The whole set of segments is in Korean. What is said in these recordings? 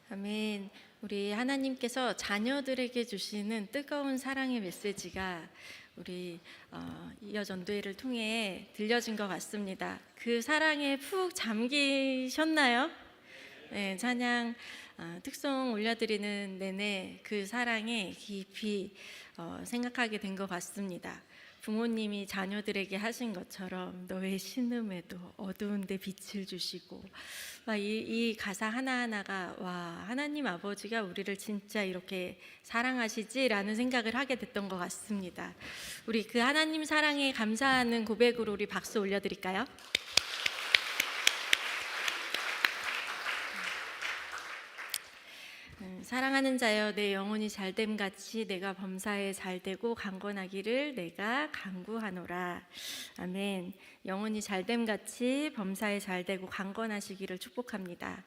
아멘. 우리 하나님께서 자녀들에게 주시는 뜨거운 사랑의 메시지가 우리 이어 전도회를 통해 들려진 것 같습니다. 그 사랑에 푹 잠기셨나요? 네, 찬양 특송 올려드리는 내내 그 사랑에 깊이 생각하게 된 것 같습니다. 부모님이 자녀들에게 하신 것처럼 너의 신음에도 어두운데 빛을 주시고 이 가사 하나하나가 와, 하나님 아버지가 우리를 진짜 이렇게 사랑하시지라는 생각을 하게 됐던 것 같습니다. 우리 그 하나님 사랑에 감사하는 고백으로 우리 박수 올려드릴까요? 사랑하는 자여, 내 영혼이 잘됨 같이 내가 범사에 잘되고 강건하기를 내가 간구하노라. 아멘. 영혼이 잘됨 같이 범사에 잘되고 강건하시기를 축복합니다.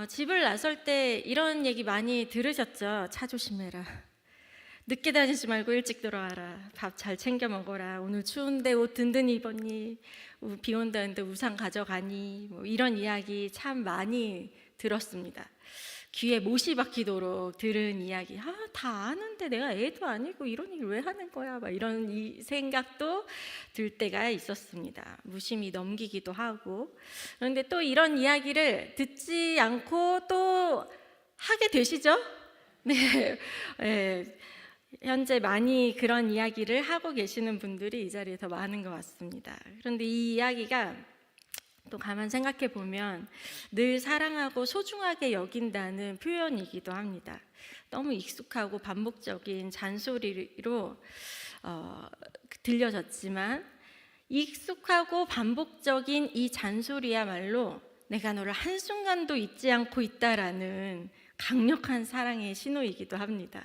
집을 나설 때 이런 얘기 많이 들으셨죠? 차 조심해라, 늦게 다니지 말고 일찍 들어와라, 밥 잘 챙겨 먹어라, 오늘 추운데 옷 든든히 입었니, 비 온다는데 우산 가져가니, 이런 이야기 참 많이 들었습니다. 귀에 못이 박히도록 들은 이야기, 다 아는데 내가 애도 아니고 이런 일 왜 하는 거야, 이런 이 생각도 들 때가 있었습니다. 무심히 넘기기도 하고. 그런데 또 이런 이야기를 듣지 않고 또 하게 되시죠? 네, 네. 현재 많이 그런 이야기를 하고 계시는 분들이 이 자리에 더 많은 것 같습니다. 그런데 이 이야기가 또 가만 생각해 보면 늘 사랑하고 소중하게 여긴다는 표현이기도 합니다. 너무 익숙하고 반복적인 잔소리로 들려졌지만 익숙하고 반복적인 이 잔소리야말로 내가 너를 한순간도 잊지 않고 있다라는 강력한 사랑의 신호이기도 합니다.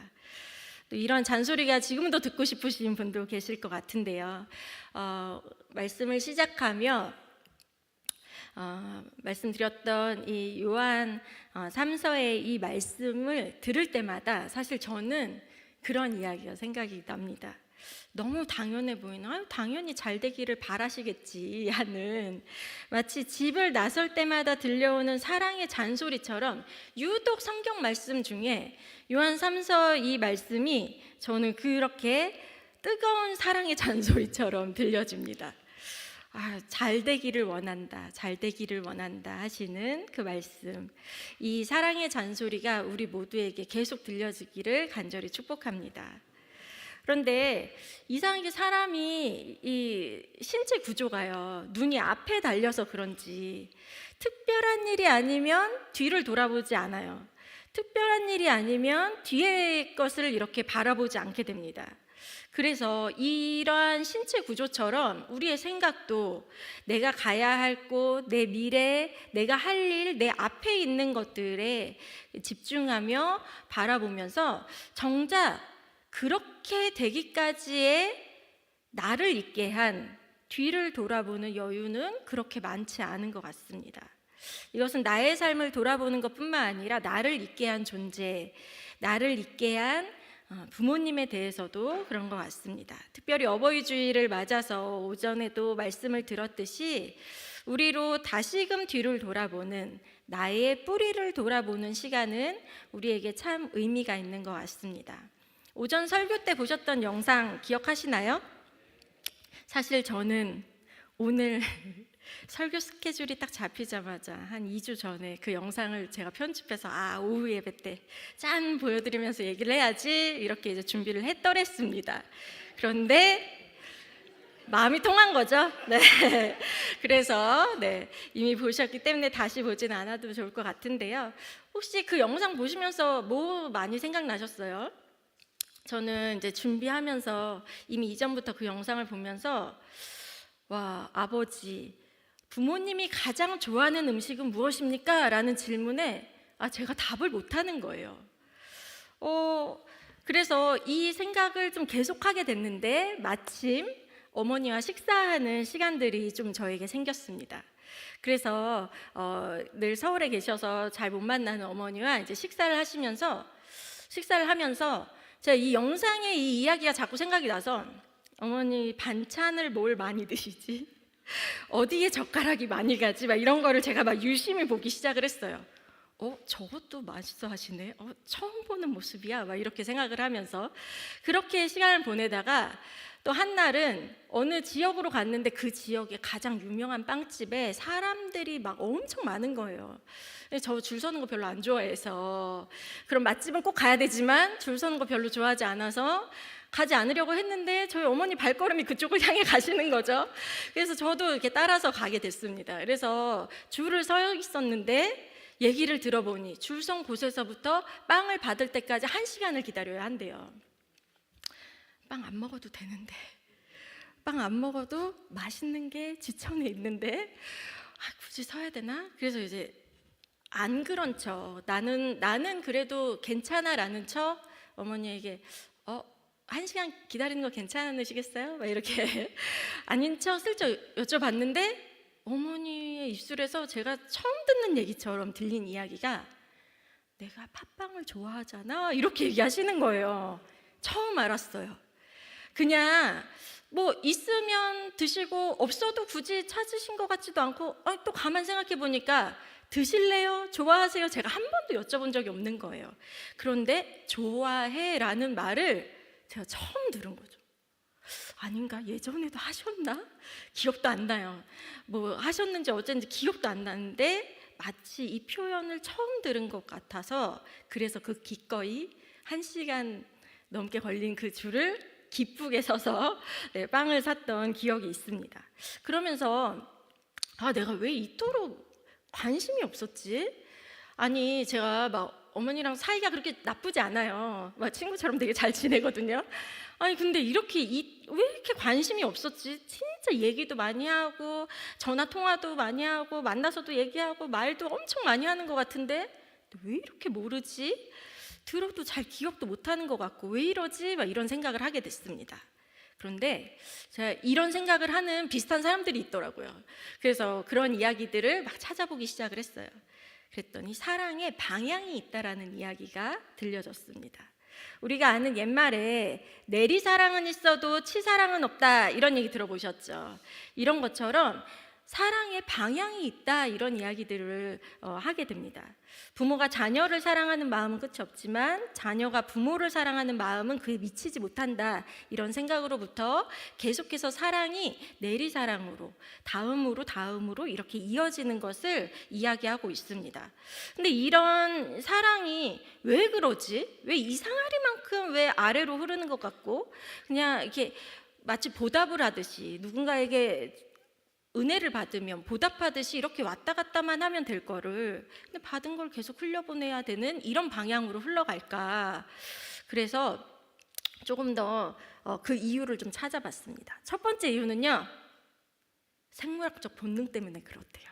또 이런 잔소리가 지금도 듣고 싶으신 분도 계실 것 같은데요. 말씀을 시작하며 말씀드렸던 이 요한 3서의 이 말씀을 들을 때마다 사실 저는 그런 이야기가 생각이 납니다. 너무 당연해 보이는, 당연히 잘 되기를 바라시겠지 하는, 마치 집을 나설 때마다 들려오는 사랑의 잔소리처럼 유독 성경 말씀 중에 요한 3서 이 말씀이 저는 그렇게 뜨거운 사랑의 잔소리처럼 들려집니다. 잘 되기를 원한다, 잘 되기를 원한다 하시는 그 말씀, 이 사랑의 잔소리가 우리 모두에게 계속 들려지기를 간절히 축복합니다. 그런데 이상하게 사람이 이 신체 구조가요, 눈이 앞에 달려서 그런지 특별한 일이 아니면 뒤를 돌아보지 않아요. 특별한 일이 아니면 뒤의 것을 이렇게 바라보지 않게 됩니다. 그래서 이러한 신체 구조처럼 우리의 생각도 내가 가야 할 곳, 내 미래, 내가 할 일, 내 앞에 있는 것들에 집중하며 바라보면서 정작 그렇게 되기까지의 나를 있게 한 뒤를 돌아보는 여유는 그렇게 많지 않은 것 같습니다. 이것은 나의 삶을 돌아보는 것뿐만 아니라 나를 있게 한 존재, 나를 있게 한 부모님에 대해서도 그런 것 같습니다. 특별히 어버이 주일을 맞아서 오전에도 말씀을 들었듯이 우리로 다시금 뒤를 돌아보는, 나의 뿌리를 돌아보는 시간은 우리에게 참 의미가 있는 것 같습니다. 오전 설교 때 보셨던 영상 기억하시나요? 사실 저는 오늘 설교 스케줄이 딱 잡히자마자 한 2주 전에 그 영상을 제가 편집해서 오후 예배 때 짠 보여드리면서 얘기를 해야지 이렇게 이제 준비를 했더랬습니다. 그런데 마음이 통한 거죠. 네. 그래서 이미 보셨기 때문에 다시 보진 않아도 좋을 것 같은데요. 혹시 그 영상 보시면서 뭐 많이 생각나셨어요? 저는 이제 준비하면서 이미 이전부터 그 영상을 보면서 와, 아버지, 부모님이 가장 좋아하는 음식은 무엇입니까? 라는 질문에 제가 답을 못하는 거예요. 그래서 이 생각을 좀 계속하게 됐는데 마침 어머니와 식사하는 시간들이 좀 저에게 생겼습니다. 그래서 늘 서울에 계셔서 잘 못 만나는 어머니와 이제 식사를 하면서 제가 이 영상의 이 이야기가 자꾸 생각이 나서 어머니 반찬을 뭘 많이 드시지? 어디에 젓가락이 많이 가지? 이런 거를 제가 유심히 보기 시작을 했어요. 저것도 맛있어 하시네. 처음 보는 모습이야. 막 이렇게 생각을 하면서 그렇게 시간을 보내다가 또 한날은 어느 지역으로 갔는데 그 지역에 가장 유명한 빵집에 사람들이 막 엄청 많은 거예요. 저 줄 서는 거 별로 안 좋아해서, 그럼 맛집은 꼭 가야 되지만 줄 서는 거 별로 좋아하지 않아서 가지 않으려고 했는데 저희 어머니 발걸음이 그쪽을 향해 가시는 거죠. 그래서 저도 이렇게 따라서 가게 됐습니다. 그래서 줄을 서 있었는데 얘기를 들어보니 줄 선 곳에서부터 빵을 받을 때까지 1시간을 기다려야 한대요. 빵 안 먹어도 되는데, 빵 안 먹어도 맛있는 게 지천에 있는데 굳이 서야 되나? 그래서 이제 안 그런 척, 나는 그래도 괜찮아라는 척 어머니에게 1시간 기다리는 거 괜찮으시겠어요? 막 이렇게 아닌 척 슬쩍 여쭤봤는데 어머니의 입술에서 제가 처음 듣는 얘기처럼 들린 이야기가 내가 팥빵을 좋아하잖아 이렇게 얘기하시는 거예요. 처음 알았어요. 그냥 뭐 있으면 드시고 없어도 굳이 찾으신 것 같지도 않고 또 가만 생각해 보니까 드실래요? 좋아하세요? 제가 한 번도 여쭤본 적이 없는 거예요. 그런데 좋아해라는 말을 제가 처음 들은 거죠. 아닌가? 예전에도 하셨나? 기억도 안 나요. 뭐 하셨는지 어쨌는지 기억도 안 나는데 마치 이 표현을 처음 들은 것 같아서 그래서 그 기꺼이 1시간 넘게 걸린 그 줄을 기쁘게 서서 빵을 샀던 기억이 있습니다. 그러면서 내가 왜 이토록 관심이 없었지? 아니 제가 막 어머니랑 사이가 그렇게 나쁘지 않아요. 막 친구처럼 되게 잘 지내거든요. 아니 근데 이렇게 왜 이렇게 관심이 없었지? 진짜 얘기도 많이 하고 전화 통화도 많이 하고 만나서도 얘기하고 말도 엄청 많이 하는 것 같은데 왜 이렇게 모르지? 들어도 잘 기억도 못하는 것 같고 왜 이러지? 막 이런 생각을 하게 됐습니다. 그런데 제가 이런 생각을 하는 비슷한 사람들이 있더라고요. 그래서 그런 이야기들을 막 찾아보기 시작을 했어요. 그랬더니 사랑에 방향이 있다라는 이야기가 들려졌습니다. 우리가 아는 옛말에 내리사랑은 있어도 치사랑은 없다 이런 얘기 들어보셨죠? 이런 것처럼 사랑에 방향이 있다 이런 이야기들을 하게 됩니다. 부모가 자녀를 사랑하는 마음은 끝이 없지만 자녀가 부모를 사랑하는 마음은 그에 미치지 못한다 이런 생각으로부터 계속해서 사랑이 내리사랑으로 다음으로 이렇게 이어지는 것을 이야기하고 있습니다. 근데 이런 사랑이 왜 그러지? 왜 이상하리만큼 왜 아래로 흐르는 것 같고 그냥 이렇게 마치 보답을 하듯이 누군가에게 은혜를 받으면 보답하듯이 이렇게 왔다 갔다만 하면 될 거를 근데 받은 걸 계속 흘려보내야 되는 이런 방향으로 흘러갈까. 그래서 조금 더 그 이유를 좀 찾아봤습니다. 첫 번째 이유는요, 생물학적 본능 때문에 그렇대요.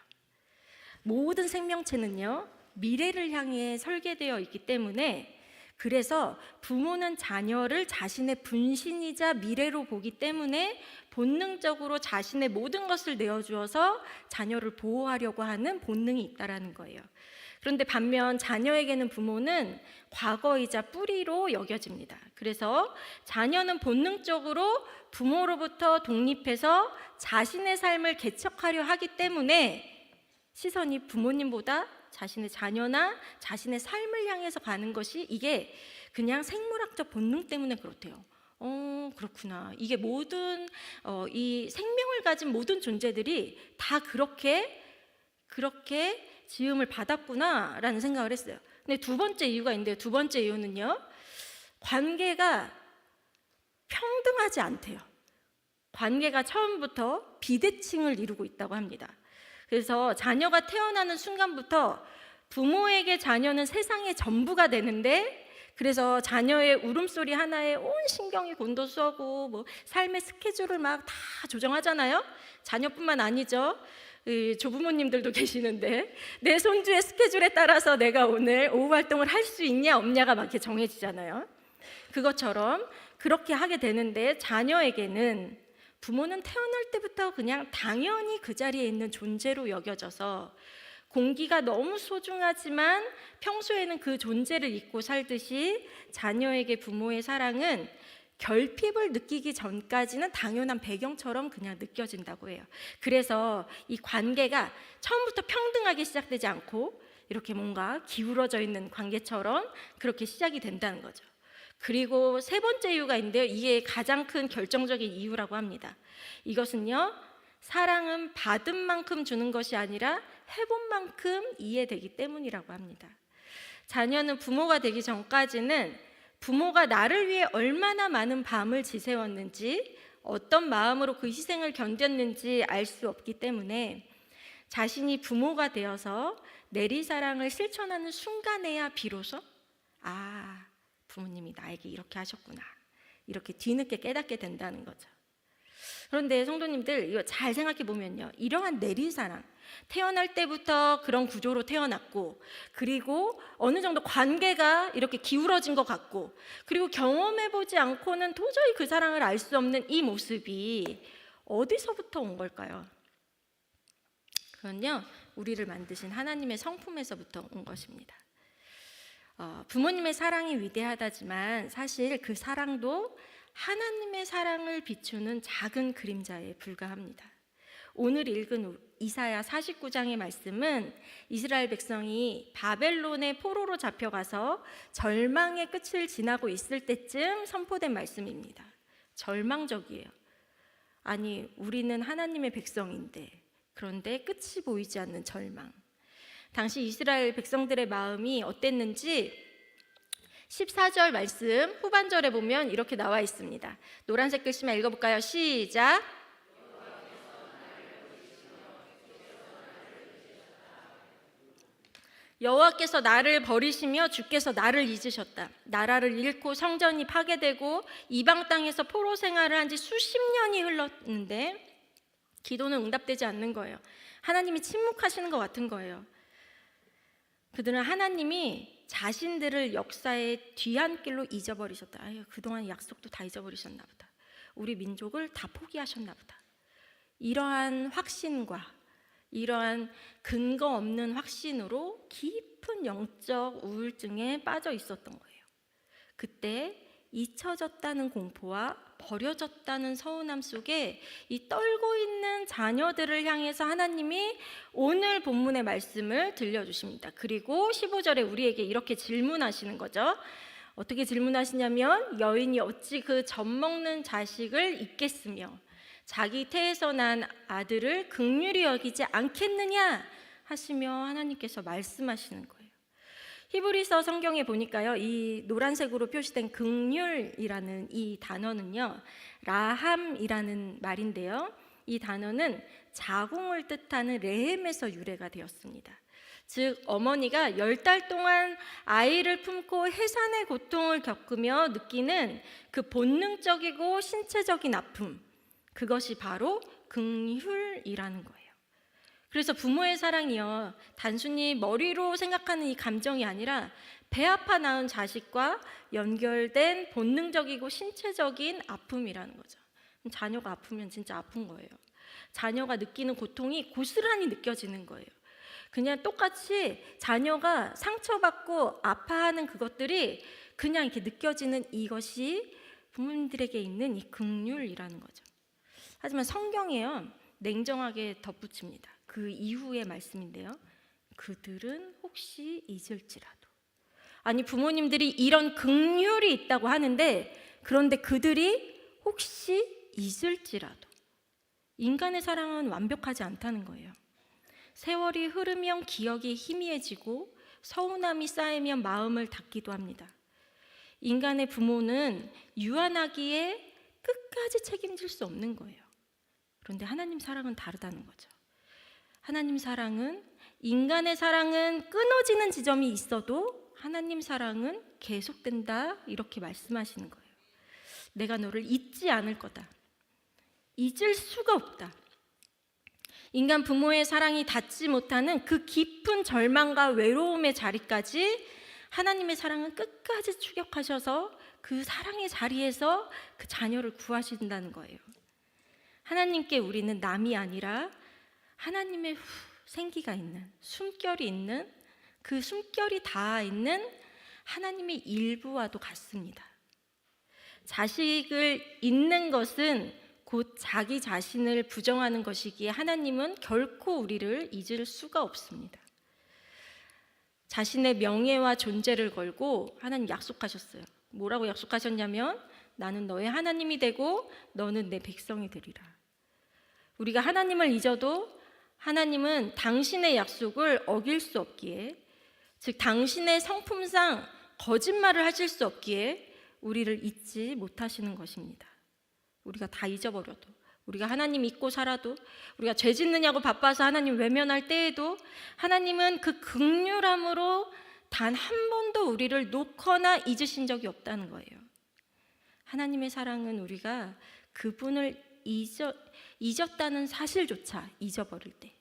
모든 생명체는요 미래를 향해 설계되어 있기 때문에 그래서 부모는 자녀를 자신의 분신이자 미래로 보기 때문에 본능적으로 자신의 모든 것을 내어주어서 자녀를 보호하려고 하는 본능이 있다라는 거예요. 그런데 반면 자녀에게는 부모는 과거이자 뿌리로 여겨집니다. 그래서 자녀는 본능적으로 부모로부터 독립해서 자신의 삶을 개척하려 하기 때문에 시선이 부모님보다 자신의 자녀나 자신의 삶을 향해서 가는 것이 이게 그냥 생물학적 본능 때문에 그렇대요. 그렇구나. 이게 모든 이 생명을 가진 모든 존재들이 다 그렇게 지음을 받았구나라는 생각을 했어요. 근데 두 번째 이유가 있는데요. 두 번째 이유는요, 관계가 평등하지 않대요. 관계가 처음부터 비대칭을 이루고 있다고 합니다. 그래서 자녀가 태어나는 순간부터 부모에게 자녀는 세상의 전부가 되는데 그래서 자녀의 울음소리 하나에 온 신경이 곤두서고 뭐 삶의 스케줄을 막 다 조정하잖아요. 자녀뿐만 아니죠. 조부모님들도 계시는데 내 손주의 스케줄에 따라서 내가 오늘 오후 활동을 할 수 있냐 없냐가 막 이렇게 정해지잖아요. 그것처럼 그렇게 하게 되는데 자녀에게는 부모는 태어날 때부터 그냥 당연히 그 자리에 있는 존재로 여겨져서 공기가 너무 소중하지만 평소에는 그 존재를 잊고 살듯이 자녀에게 부모의 사랑은 결핍을 느끼기 전까지는 당연한 배경처럼 그냥 느껴진다고 해요. 그래서 이 관계가 처음부터 평등하게 시작되지 않고 이렇게 뭔가 기울어져 있는 관계처럼 그렇게 시작이 된다는 거죠. 그리고 세 번째 이유가 있는데요. 이게 가장 큰 결정적인 이유라고 합니다. 이것은요, 사랑은 받은 만큼 주는 것이 아니라 해본 만큼 이해되기 때문이라고 합니다. 자녀는 부모가 되기 전까지는 부모가 나를 위해 얼마나 많은 밤을 지새웠는지, 어떤 마음으로 그 희생을 견뎠는지 알 수 없기 때문에 자신이 부모가 되어서 내리사랑을 실천하는 순간에야 비로소 부모님이 나에게 이렇게 하셨구나, 이렇게 뒤늦게 깨닫게 된다는 거죠. 그런데 성도님들, 이거 잘 생각해 보면요, 이러한 내리사랑, 태어날 때부터 그런 구조로 태어났고, 그리고 어느 정도 관계가 이렇게 기울어진 것 같고, 그리고 경험해 보지 않고는 도저히 그 사랑을 알 수 없는 이 모습이 어디서부터 온 걸까요? 그건요, 우리를 만드신 하나님의 성품에서부터 온 것입니다. 부모님의 사랑이 위대하다지만 사실 그 사랑도 하나님의 사랑을 비추는 작은 그림자에 불과합니다. 오늘 읽은 이사야 49장의 말씀은 이스라엘 백성이 바벨론의 포로로 잡혀가서 절망의 끝을 지나고 있을 때쯤 선포된 말씀입니다. 절망적이에요. 아니, 우리는 하나님의 백성인데, 그런데 끝이 보이지 않는 절망. 당시 이스라엘 백성들의 마음이 어땠는지 14절 말씀 후반절에 보면 이렇게 나와 있습니다. 노란색 글씨만 읽어볼까요? 시작. 여호와께서 나를 버리시며 주께서 나를 잊으셨다. 나라를 잃고 성전이 파괴되고 이방 땅에서 포로 생활을 한 지 수십 년이 흘렀는데 기도는 응답되지 않는 거예요. 하나님이 침묵하시는 것 같은 거예요. 그들은 하나님이 자신들을 역사의 뒤안길로 잊어버리셨다. 그동안 약속도 다 잊어버리셨나 보다. 우리 민족을 다 포기하셨나 보다. 이러한 확신과 이러한 근거 없는 확신으로 깊은 영적 우울증에 빠져 있었던 거예요. 그때 잊혀졌다는 공포와 버려졌다는 서운함 속에 이 떨고 있는 자녀들을 향해서 하나님이 오늘 본문의 말씀을 들려주십니다. 그리고 15절에 우리에게 이렇게 질문하시는 거죠. 어떻게 질문하시냐면, 여인이 어찌 그 젖먹는 자식을 잊겠으며 자기 태에서 난 아들을 긍휼히 여기지 않겠느냐 하시며 하나님께서 말씀하시는 거예요. 히브리서 성경에 보니까요, 이 노란색으로 표시된 긍휼이라는 이 단어는요, 라함이라는 말인데요, 이 단어는 자궁을 뜻하는 레헴에서 유래가 되었습니다. 즉, 어머니가 10달 동안 아이를 품고 해산의 고통을 겪으며 느끼는 그 본능적이고 신체적인 아픔, 그것이 바로 긍휼이라는 거예요. 그래서 부모의 사랑이요, 단순히 머리로 생각하는 이 감정이 아니라 배 아파 낳은 자식과 연결된 본능적이고 신체적인 아픔이라는 거죠. 자녀가 아프면 진짜 아픈 거예요. 자녀가 느끼는 고통이 고스란히 느껴지는 거예요. 그냥 똑같이 자녀가 상처받고 아파하는 그것들이 그냥 이렇게 느껴지는 이것이 부모님들에게 있는 이 긍휼이라는 거죠. 하지만 성경에요, 냉정하게 덧붙입니다. 그 이후의 말씀인데요, 그들은 혹시 잊을지라도. 아니, 부모님들이 이런 긍휼이 있다고 하는데, 그런데 그들이 혹시 잊을지라도. 인간의 사랑은 완벽하지 않다는 거예요. 세월이 흐르면 기억이 희미해지고 서운함이 쌓이면 마음을 닫기도 합니다. 인간의 부모는 유한하기에 끝까지 책임질 수 없는 거예요. 그런데 하나님 사랑은 다르다는 거죠. 하나님 사랑은, 인간의 사랑은 끊어지는 지점이 있어도 하나님 사랑은 계속된다, 이렇게 말씀하시는 거예요. 내가 너를 잊지 않을 거다. 잊을 수가 없다. 인간 부모의 사랑이 닿지 못하는 그 깊은 절망과 외로움의 자리까지 하나님의 사랑은 끝까지 추격하셔서 그 사랑의 자리에서 그 자녀를 구하신다는 거예요. 하나님께 우리는 남이 아니라 하나님의 생기가 있는, 숨결이 있는, 그 숨결이 닿아 있는 하나님의 일부와도 같습니다. 자식을 잊는 것은 곧 자기 자신을 부정하는 것이기에 하나님은 결코 우리를 잊을 수가 없습니다. 자신의 명예와 존재를 걸고 하나님 약속하셨어요. 뭐라고 약속하셨냐면 나는 너의 하나님이 되고 너는 내 백성이 되리라. 우리가 하나님을 잊어도 하나님은 당신의 약속을 어길 수 없기에, 즉 당신의 성품상 거짓말을 하실 수 없기에 우리를 잊지 못하시는 것입니다. 우리가 다 잊어버려도, 우리가 하나님 잊고 살아도, 우리가 죄 짓느냐고 바빠서 하나님 외면할 때에도 하나님은 그 긍휼함으로 단 한 번도 우리를 놓거나 잊으신 적이 없다는 거예요. 하나님의 사랑은 우리가 그분을 잊었다는 사실조차 잊어버릴 때,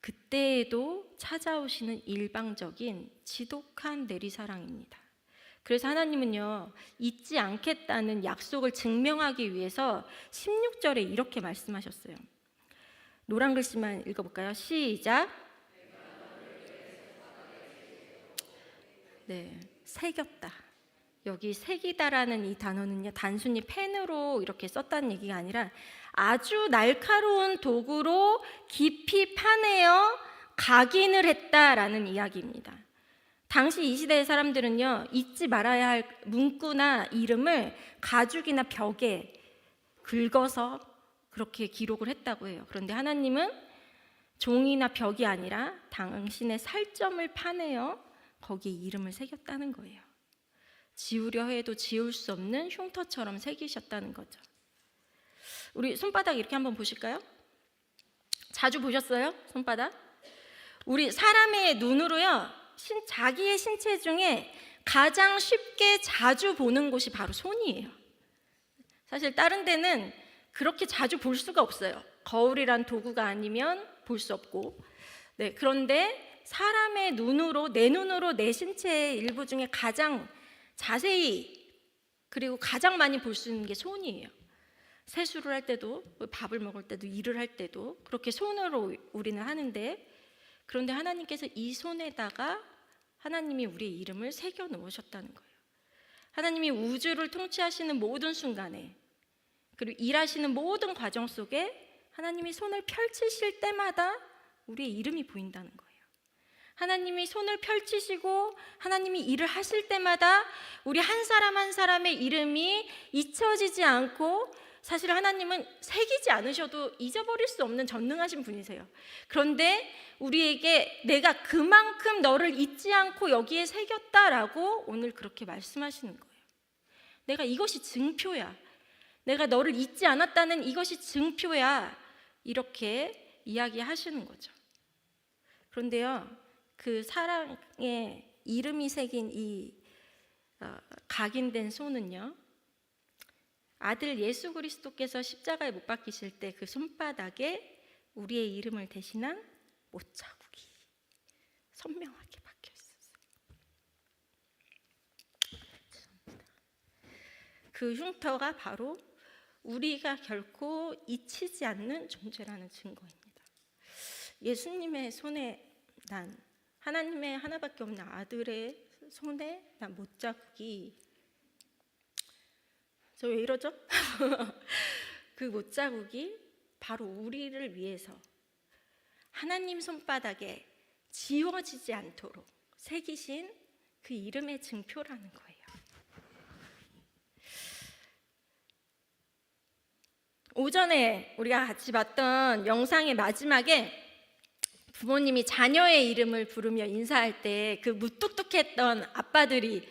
그때에도 찾아오시는 일방적인 지독한 내리사랑입니다. 그래서 하나님은요, 잊지 않겠다는 약속을 증명하기 위해서 16절에 이렇게 말씀하셨어요. 노란 글씨만 읽어볼까요? 시작. 네, 새겼다. 여기 새기다라는 이 단어는요, 단순히 펜으로 이렇게 썼다는 얘기가 아니라 아주 날카로운 도구로 깊이 파내어 각인을 했다라는 이야기입니다. 당시 이 시대의 사람들은요, 잊지 말아야 할 문구나 이름을 가죽이나 벽에 긁어서 그렇게 기록을 했다고 해요. 그런데 하나님은 종이나 벽이 아니라 당신의 살점을 파내어 거기에 이름을 새겼다는 거예요. 지우려 해도 지울 수 없는 흉터처럼 새기셨다는 거죠. 우리 손바닥 이렇게 한번 보실까요? 자주 보셨어요? 손바닥? 우리 사람의 눈으로요, 자기의 신체 중에 가장 쉽게 자주 보는 곳이 바로 손이에요. 사실 다른 데는 그렇게 자주 볼 수가 없어요. 거울이란 도구가 아니면 볼 수 없고. 네, 그런데 사람의 눈으로, 내 눈으로 내 신체의 일부 중에 가장 자세히 그리고 가장 많이 볼 수 있는 게 손이에요. 세수를 할 때도, 밥을 먹을 때도, 일을 할 때도 그렇게 손으로 우리는 하는데, 그런데 하나님께서 이 손에다가 하나님이 우리의 이름을 새겨 놓으셨다는 거예요. 하나님이 우주를 통치하시는 모든 순간에, 그리고 일하시는 모든 과정 속에 하나님이 손을 펼치실 때마다 우리의 이름이 보인다는 거예요. 하나님이 손을 펼치시고 하나님이 일을 하실 때마다 우리 한 사람 한 사람의 이름이 잊혀지지 않고, 사실 하나님은 새기지 않으셔도 잊어버릴 수 없는 전능하신 분이세요. 그런데 우리에게 내가 그만큼 너를 잊지 않고 여기에 새겼다라고 오늘 그렇게 말씀하시는 거예요. 내가 이것이 증표야. 내가 너를 잊지 않았다는 이것이 증표야. 이렇게 이야기하시는 거죠. 그런데요, 그 사랑의 이름이 새긴 이 각인된 손은요, 아들 예수 그리스도께서 십자가에 못 박히실 때 그 손바닥에 우리의 이름을 대신한 못자국이 선명하게 박혀 있었어요. 그 흉터가 바로 우리가 결코 잊히지 않는 존재라는 증거입니다. 예수님의 손에 난, 하나님의 하나밖에 없는 아들의 손에 난 못자국이, 저 왜 이러죠? 그 못자국이 바로 우리를 위해서 하나님 손바닥에 지워지지 않도록 새기신 그 이름의 증표라는 거예요. 오전에 우리가 같이 봤던 영상의 마지막에 부모님이 자녀의 이름을 부르며 인사할 때 그 무뚝뚝했던 아빠들이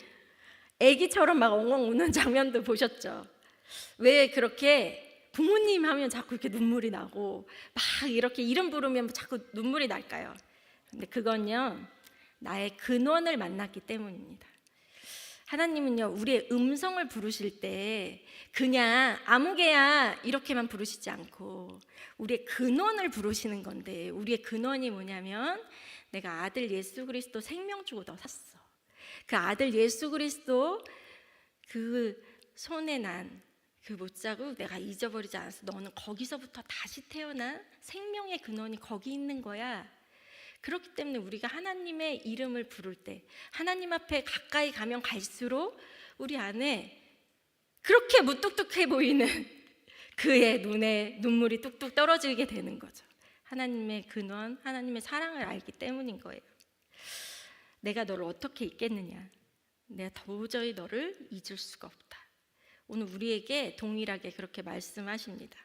애기처럼 막 엉엉 우는 장면도 보셨죠? 왜 그렇게 부모님 하면 자꾸 이렇게 눈물이 나고 막 이렇게 이름 부르면 자꾸 눈물이 날까요? 근데 그건요, 나의 근원을 만났기 때문입니다. 하나님은요, 우리의 음성을 부르실 때 그냥 아무개야 이렇게만 부르시지 않고 우리의 근원을 부르시는 건데, 우리의 근원이 뭐냐면 내가 아들 예수 그리스도 생명 주고 너 샀어. 그 아들 예수 그리스도 그 손에 난 그 못자국 내가 잊어버리지 않았어. 너는 거기서부터 다시 태어난 생명의 근원이 거기 있는 거야. 그렇기 때문에 우리가 하나님의 이름을 부를 때, 하나님 앞에 가까이 가면 갈수록 우리 안에 그렇게 무뚝뚝해 보이는 그의 눈에 눈물이 뚝뚝 떨어지게 되는 거죠. 하나님의 근원, 하나님의 사랑을 알기 때문인 거예요. 내가 너를 어떻게 잊겠느냐. 내가 도저히 너를 잊을 수가 없다. 오늘 우리에게 동일하게 그렇게 말씀하십니다.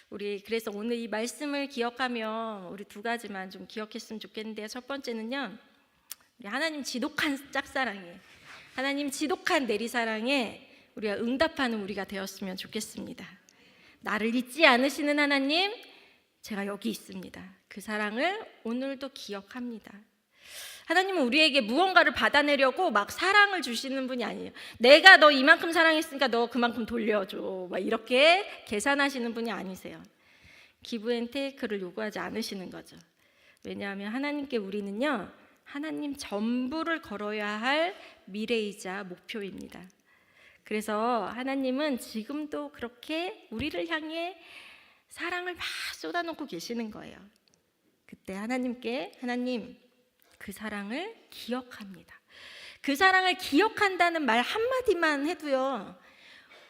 우리 그래서 오늘 이 말씀을 기억하며 우리 두 가지만 좀 기억했으면 좋겠는데요. 첫 번째는요, 우리 하나님 지독한 짝사랑에, 하나님 지독한 내리사랑에 우리가 응답하는 우리가 되었으면 좋겠습니다. 나를 잊지 않으시는 하나님, 제가 여기 있습니다. 그 사랑을 오늘도 기억합니다. 하나님은 우리에게 무언가를 받아내려고 막 사랑을 주시는 분이 아니에요. 내가 너 이만큼 사랑했으니까 너 그만큼 돌려줘, 막 이렇게 계산하시는 분이 아니세요. 기브 앤 테이크를 요구하지 않으시는 거죠. 왜냐하면 하나님께 우리는요, 하나님 전부를 걸어야 할 미래이자 목표입니다. 그래서 하나님은 지금도 그렇게 우리를 향해 사랑을 막 쏟아놓고 계시는 거예요. 그때 하나님께, 하나님 그 사랑을 기억합니다. 그 사랑을 기억한다는 말 한마디만 해도요,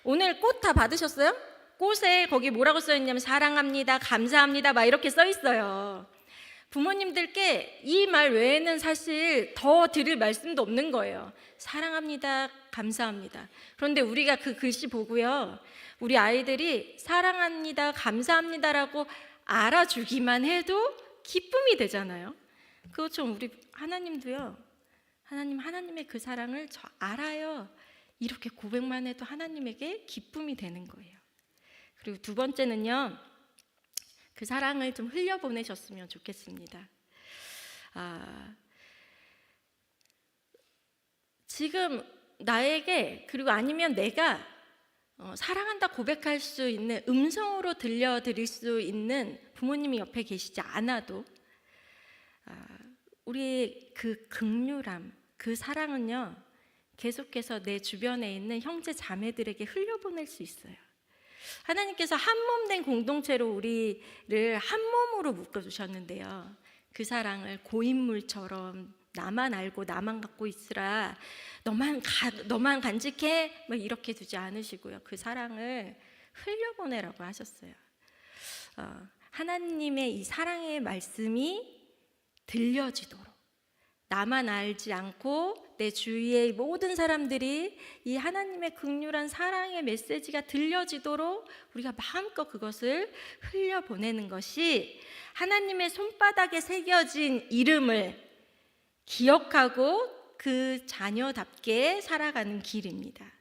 오늘 꽃 다 받으셨어요? 꽃에 거기 뭐라고 써 있냐면 사랑합니다, 감사합니다 막 이렇게 써 있어요. 부모님들께 이 말 외에는 사실 더 드릴 말씀도 없는 거예요. 사랑합니다, 감사합니다. 그런데 우리가 그 글씨 보고요, 우리 아이들이 사랑합니다, 감사합니다라고 알아주기만 해도 기쁨이 되잖아요. 그것처럼 우리 하나님도요, 하나님의 그 사랑을 저 알아요. 이렇게 고백만 해도 하나님에게 기쁨이 되는 거예요. 그리고 두 번째는요, 그 사랑을 좀 흘려보내셨으면 좋겠습니다. 지금 나에게, 그리고 아니면 내가 사랑한다 고백할 수 있는, 음성으로 들려드릴 수 있는 부모님이 옆에 계시지 않아도 우리의 그 긍휼함, 그 사랑은요, 계속해서 내 주변에 있는 형제 자매들에게 흘려보낼 수 있어요. 하나님께서 한 몸 된 공동체로 우리를 한 몸으로 묶어주셨는데요, 그 사랑을 고인물처럼 나만 알고 나만 갖고 있으라, 너만 간직해 뭐 이렇게 두지 않으시고요, 그 사랑을 흘려보내라고 하셨어요. 하나님의 이 사랑의 말씀이 들려지도록, 나만 알지 않고 내 주위의 모든 사람들이 이 하나님의 긍휼한 사랑의 메시지가 들려지도록 우리가 마음껏 그것을 흘려보내는 것이 하나님의 손바닥에 새겨진 이름을 기억하고 그 자녀답게 살아가는 길입니다.